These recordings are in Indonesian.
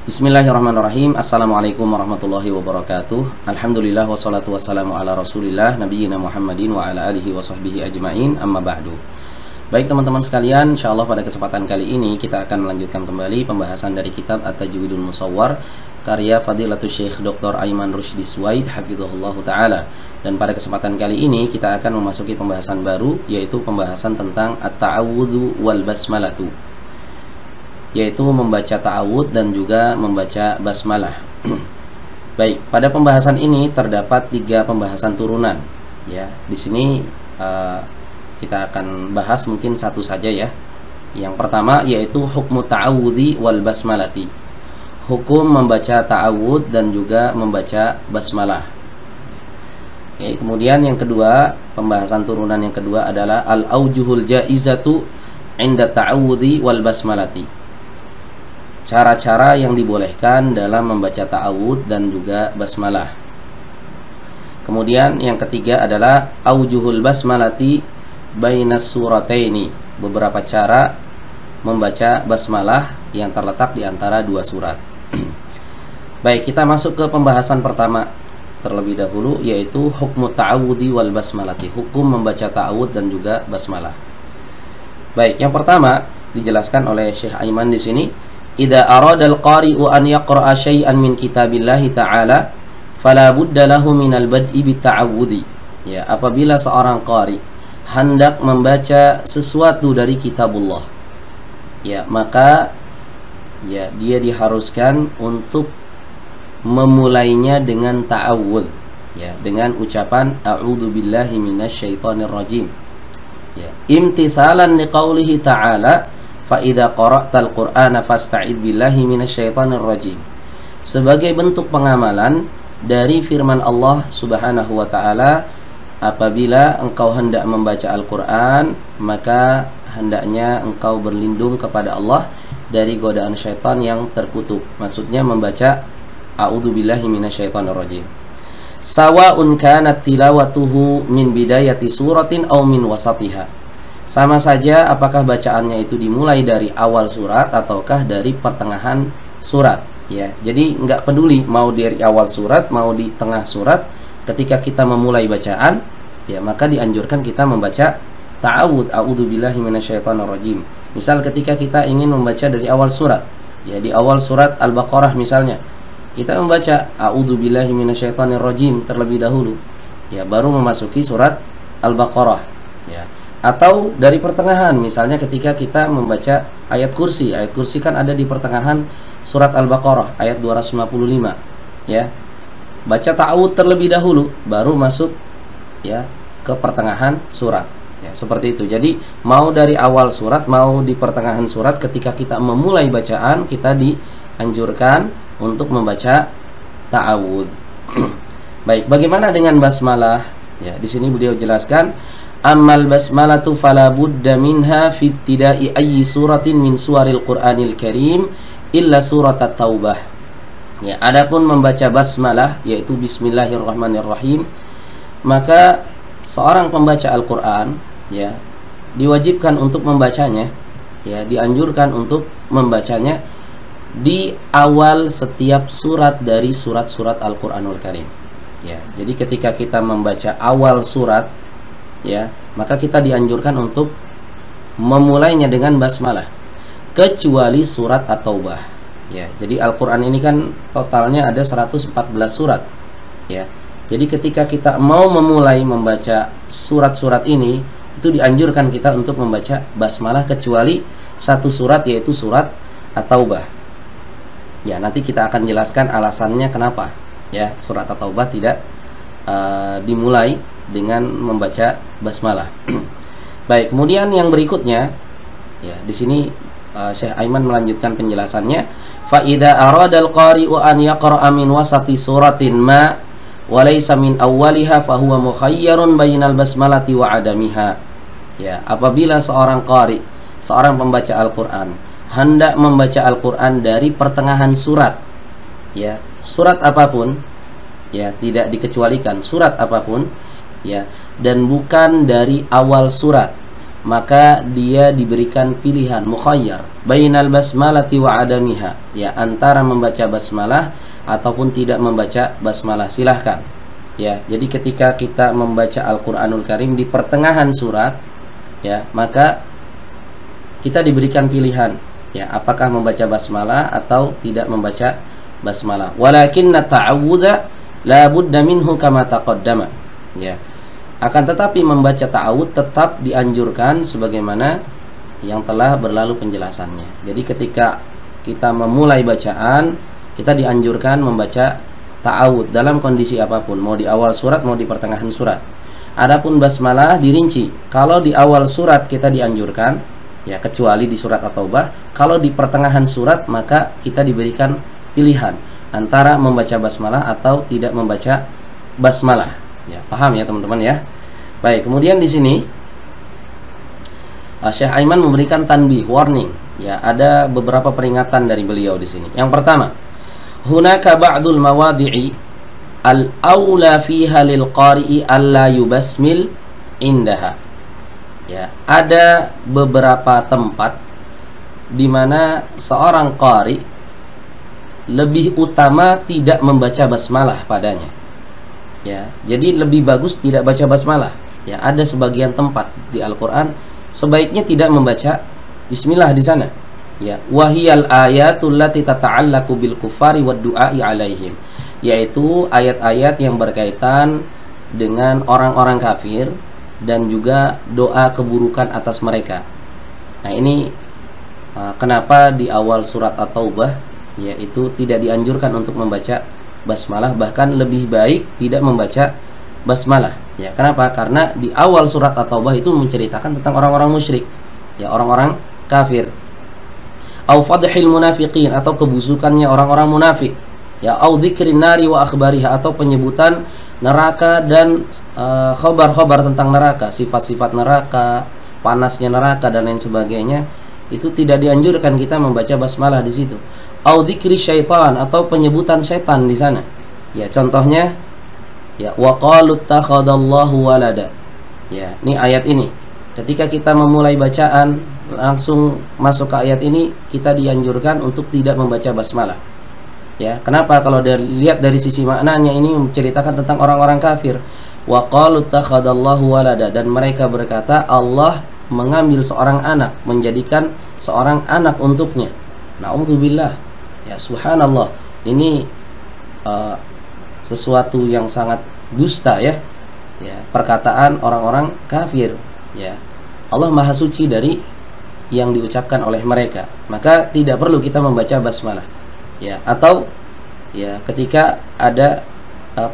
Bismillahirrahmanirrahim. Assalamualaikum warahmatullahi wabarakatuh. Alhamdulillah wassalatu wassalamu ala rasulillah nabiyyina Muhammadin wa ala alihi wa sahbihi ajma'in, amma ba'du. Baik teman-teman sekalian, insyaallah pada kesempatan kali ini kita akan melanjutkan kembali pembahasan dari kitab At-Tajwidul Musawwar karya Fadilatul Syekh Dr. Aiman Rushdi Suwaid hafizahullah ta'ala. Dan pada kesempatan kali ini kita akan memasuki pembahasan baru, yaitu pembahasan tentang At-Ta'awudhu wal Basmalatu, yaitu membaca ta'awud dan juga membaca basmalah. Baik, pada pembahasan ini terdapat 3 pembahasan turunan. Ya, di sini kita akan bahas mungkin satu saja ya. Yang pertama yaitu hukmu ta'awudhi wal basmalati. Hukum membaca ta'awud dan juga membaca basmalah. Oke, kemudian yang kedua, pembahasan turunan yang kedua adalah al-aujuhul jaizatu inda ta'awudhi wal basmalati. Cara-cara yang dibolehkan dalam membaca ta'awud dan juga basmalah. Kemudian yang ketiga adalah aujuhul basmalati bainas surataini. Beberapa cara membaca basmalah yang terletak di antara 2 surat. Baik, kita masuk ke pembahasan pertama terlebih dahulu, yaitu hukmu ta'awudi wal basmalati. Hukum membaca ta'awud dan juga basmalah. Baik, yang pertama dijelaskan oleh Syekh Aiman di sini. Idza arada al-qari'u an yaqra'a syai'an min kitabillahi ta'ala fala budda lahu minal bad'i bitta'awudhi. Ya, apabila seorang qari hendak membaca sesuatu dari kitabullah, ya, maka ya dia diharuskan untuk memulainya dengan ta'awudz, ya, dengan ucapan a'udzu billahi minasyaitonir rajim. Ya, imtithalan liqaulihi ta'ala fa idza qara'tal qur'ana fasta'id billahi minasyaitonir rajim. Sebagai bentuk pengamalan dari firman Allah Subhanahu wa taala, apabila engkau hendak membaca Al-Qur'an, maka hendaknya engkau berlindung kepada Allah dari godaan syaitan yang terkutuk. Maksudnya membaca a'udzu billahi minasyaitonir rajim. Sawa'un kanat tilawatuhu min bidayati suratin aw min wasatiha. Sama saja apakah bacaannya itu dimulai dari awal surat ataukah dari pertengahan surat, ya. Jadi nggak peduli mau dari awal surat mau di tengah surat, ketika kita memulai bacaan, ya, maka dianjurkan kita membaca ta'awud, a'udzubillahi minasyaitonirrajim. Misal ketika kita ingin membaca dari awal surat, ya, di awal surat Al-Baqarah misalnya, kita membaca a'udzubillahi minasyaitonirrajim terlebih dahulu, ya, baru memasuki surat Al-Baqarah, ya. Atau dari pertengahan, misalnya ketika kita membaca ayat kursi. Ayat kursi kan ada di pertengahan surat Al-Baqarah ayat 255, ya. Baca ta'awud terlebih dahulu baru masuk, ya, ke pertengahan surat, ya, seperti itu. Jadi mau dari awal surat mau di pertengahan surat, ketika kita memulai bacaan kita dianjurkan untuk membaca ta'awud. Baik, bagaimana dengan basmalah? Ya, di sini beliau jelaskan, ammal basmalatu fala budda minha fi ibtida'i ayyi suratin min suwaril Qur'anil Karim illa surat At-Taubah. Ya, adapun membaca basmalah yaitu bismillahirrahmanirrahim, maka seorang pembaca Al-Qur'an, ya, diwajibkan untuk membacanya, ya, dianjurkan untuk membacanya di awal setiap surat dari surat-surat Al-Qur'anul Karim. Ya, jadi ketika kita membaca awal surat, ya, maka kita dianjurkan untuk memulainya dengan basmalah, kecuali surat At-Taubah, ya. Jadi Al-Qur'an ini kan totalnya ada 114 surat, ya. Jadi ketika kita mau memulai membaca surat-surat ini, itu dianjurkan kita untuk membaca basmalah kecuali satu surat, yaitu surat At-Taubah. Ya, nanti kita akan jelaskan alasannya kenapa, ya, surat At-Taubah tidak dimulai dengan membaca basmalah. Baik, kemudian yang berikutnya, ya, di sini Syekh Aiman melanjutkan penjelasannya. Fa idza arada al-qari'u an yaqra'a min wasati suratin ma wa laysa min awwaliha fa huwa mukhayyarun bainal basmalati wa adamiha. Ya, apabila seorang qari, seorang pembaca Al-Qur'an hendak membaca Al-Qur'an dari pertengahan surat, ya, surat apapun, ya, tidak dikecualikan surat apapun, ya, dan bukan dari awal surat, maka dia diberikan pilihan mukhayyar bainal basmalati wa adamiha, ya, antara membaca basmalah ataupun tidak membaca basmalah. Silahkan, ya. Jadi ketika kita membaca Al-Qur'anul Karim di pertengahan surat, ya, maka kita diberikan pilihan, ya, apakah membaca basmalah atau tidak membaca basmalah. Walakinna ta'awudha la budda minhu kama taqaddama, ya. Akan tetapi membaca ta'awud tetap dianjurkan sebagaimana yang telah berlalu penjelasannya. Jadi ketika kita memulai bacaan, kita dianjurkan membaca ta'awud dalam kondisi apapun, mau di awal surat mau di pertengahan surat. Adapun basmalah dirinci. Kalau di awal surat kita dianjurkan, ya, kecuali di surat At-Taubah. Kalau di pertengahan surat maka kita diberikan pilihan antara membaca basmalah atau tidak membaca basmalah. Ya, paham ya teman-teman ya. Baik, kemudian di sini Syekh Aiman memberikan tanbih, warning. Ya, ada beberapa peringatan dari beliau di sini. Yang pertama, hunaka ba'dul mawadhi'i al-aula fiha lil qari'i alla yubasmil indaha. Ya, ada beberapa tempat di mana seorang qari lebih utama tidak membaca basmalah padanya. Ya, jadi lebih bagus tidak baca basmalah. Ya, ada sebagian tempat di Al-Qur'an sebaiknya tidak membaca bismillah di sana. Ya, wahiyal ayatul lati tata'allaqu bil kufari wad du'ai alaihim, yaitu ayat-ayat yang berkaitan dengan orang-orang kafir dan juga doa keburukan atas mereka. Nah, ini kenapa di awal surat At-Taubah, yaitu tidak dianjurkan untuk membaca basmalah, bahkan lebih baik tidak membaca basmalah. Ya, kenapa? Karena di awal surat At-Taubah itu menceritakan tentang orang-orang musyrik, ya, orang-orang kafir. Au fadhil munafiqin, atau kebusukannya orang-orang munafik. Ya, au dzikrin nari wa akhbariha, atau penyebutan neraka dan khabar-khabar tentang neraka, sifat-sifat neraka, panasnya neraka dan lain sebagainya. Itu tidak dianjurkan kita membaca basmalah di situ. Au dzikri syaitan, atau penyebutan syaitan di sana. Ya, contohnya, ya, wa qalu takhadallahu walada. Ya, ini ayat ini. Ketika kita memulai bacaan langsung masuk ke ayat ini, kita dianjurkan untuk tidak membaca basmalah. Ya, kenapa? Kalau lihat dari sisi maknanya, ini menceritakan tentang orang-orang kafir. Wa qalu takhadallahu walada, dan mereka berkata Allah mengambil seorang anak, menjadikan seorang anak untuknya. Na'udzubillah. Ya, subhanallah. Ini sesuatu yang sangat dusta, ya. Ya, perkataan orang-orang kafir. Ya, Allah Maha Suci dari yang diucapkan oleh mereka. Maka tidak perlu kita membaca basmalah. Ya, atau ya ketika ada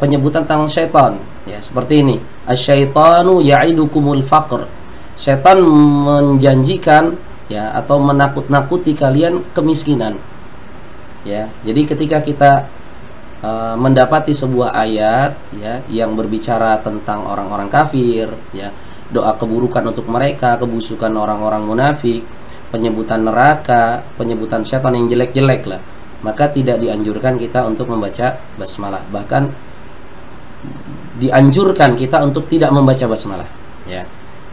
penyebutan tentang syaitan, ya, seperti ini. Asyaitanu ya'idukumul faqr. Syaitan menjanjikan, ya, atau menakut-nakuti kalian kemiskinan. Ya, jadi ketika kita mendapati sebuah ayat, ya, yang berbicara tentang orang-orang kafir, ya, doa keburukan untuk mereka, kebusukan orang-orang munafik, penyebutan neraka, penyebutan syaitan yang jelek-jelek lah, maka tidak dianjurkan kita untuk membaca basmalah. Bahkan dianjurkan kita untuk tidak membaca basmalah. Ya,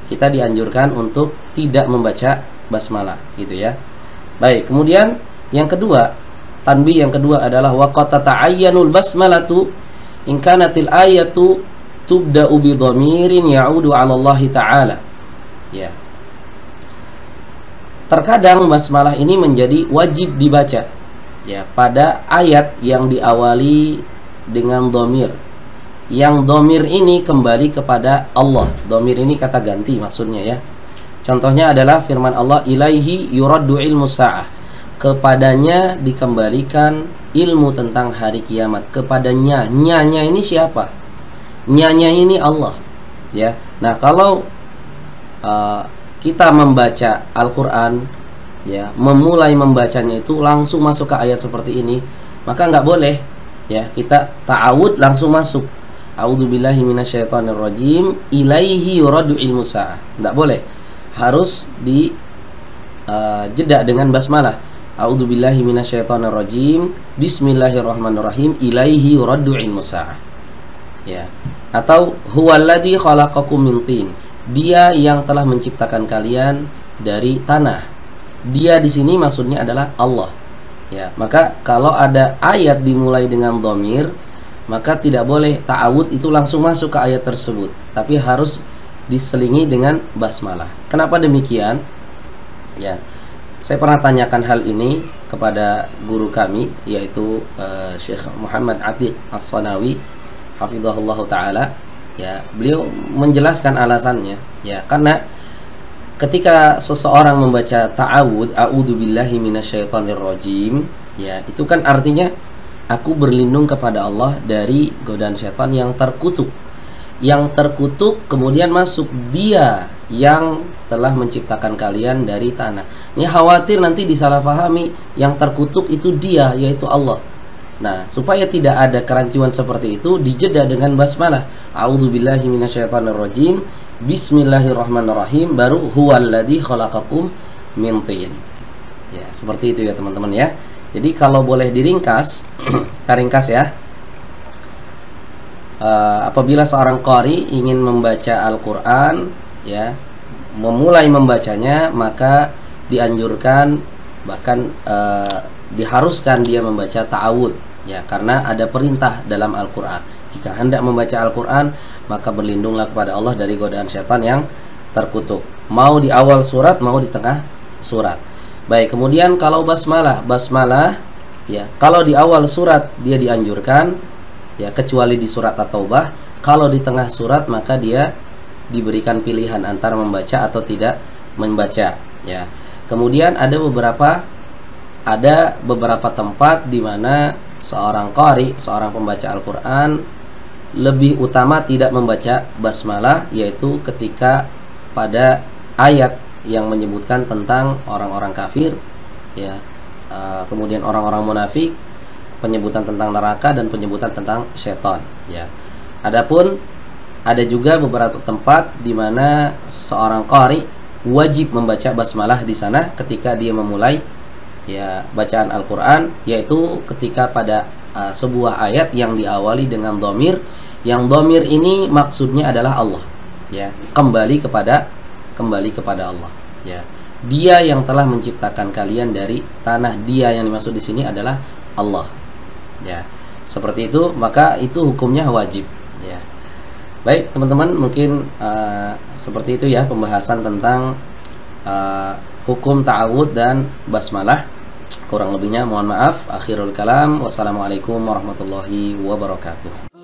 kita dianjurkan untuk tidak membaca basmalah, gitu ya. Baik, kemudian yang kedua, tanbih yang kedua adalah waqata ta'ayyanul basmalatu in kanatil ayatu tubda'u bi dhamirin ya'udu 'ala Allah ta'ala. Ya. Terkadang basmalah ini menjadi wajib dibaca, ya, pada ayat yang diawali dengan dhamir. Yang dhamir ini kembali kepada Allah. Dhamir ini kata ganti maksudnya, ya. Contohnya adalah firman Allah, ilaihi yuraddu ilmu sa'ah. Kepadanya dikembalikan ilmu tentang hari kiamat. Kepadanya, nyanya ini siapa? Nyanya ini Allah, ya. Nah, kalau kita membaca Al-Quran, ya, memulai membacanya itu langsung masuk ke ayat seperti ini, maka nggak boleh, ya, kita ta'awud langsung masuk. A'udzubillahi minasyaitonirrajim, ilaihi yuraddu ilmu sa'ah. Nggak boleh, harus di jeda dengan basmalah. A'udzubillahi minasyaitonirrajim, bismillahirrahmanirrahim, ilaihi yuraddu ilmu sa'ah. Ya. Atau huwallazi khalaqakum min tin Dia yang telah menciptakan kalian dari tanah. Dia di sini maksudnya adalah Allah. Ya, maka kalau ada ayat dimulai dengan dhamir, maka tidak boleh ta'awud itu langsung masuk ke ayat tersebut, tapi harus diselingi dengan basmalah. Kenapa demikian? Ya, saya pernah tanyakan hal ini kepada guru kami, yaitu Syekh Muhammad Atiq As-Sanawi hafizahullah ta'ala. Ya, beliau menjelaskan alasannya. Ya, karena ketika seseorang membaca ta'awud, a'udzubillahi minasyaitonirrajim, ya, itu kan artinya aku berlindung kepada Allah dari godaan syaitan yang terkutuk. Yang terkutuk kemudian masuk Dia yang telah menciptakan kalian dari tanah. Ini khawatir nanti disalahpahami, yang terkutuk itu Dia, yaitu Allah. Nah, supaya tidak ada kerancuan seperti itu, dijeda dengan basmalah. A'udzubillahi minasyaitonirrajim, bismillahirrahmanirrahim, baru huwallazi khalaqakum min tin. Ya, seperti itu ya teman-teman ya. Jadi kalau boleh diringkas, kita ringkas ya. Apabila seorang qari ingin membaca Al-Quran, ya, memulai membacanya, maka dianjurkan, bahkan diharuskan dia membaca ta'awud, ya, karena ada perintah dalam Al-Quran. Jika hendak membaca Al-Quran, maka berlindunglah kepada Allah dari godaan syaitan yang terkutuk. Mau di awal surat, mau di tengah surat. Baik, kemudian kalau basmalah, ya, kalau di awal surat dia dianjurkan, ya, kecuali di surat At-Taubah. Kalau di tengah surat maka dia diberikan pilihan antara membaca atau tidak membaca, ya. Kemudian ada beberapa tempat di mana seorang qari, seorang pembaca Al-Quran, lebih utama tidak membaca basmalah, yaitu ketika pada ayat yang menyebutkan tentang orang-orang kafir, ya, kemudian orang-orang munafik, penyebutan tentang neraka dan penyebutan tentang syaitan, ya. Adapun ada juga beberapa tempat di mana seorang qari wajib membaca basmalah di sana ketika dia memulai, ya, bacaan Al-Quran, yaitu ketika pada sebuah ayat yang diawali dengan dhamir, yang dhamir ini maksudnya adalah Allah, ya, kembali kepada Allah, ya. Dia yang telah menciptakan kalian dari tanah. Dia yang dimaksud di sini adalah Allah, ya. Seperti itu, maka itu hukumnya wajib, ya. Baik teman-teman, mungkin seperti itu ya pembahasan tentang hukum ta'awud dan basmalah. Kurang lebihnya mohon maaf. Akhirul kalam, wassalamualaikum warahmatullahi wabarakatuh.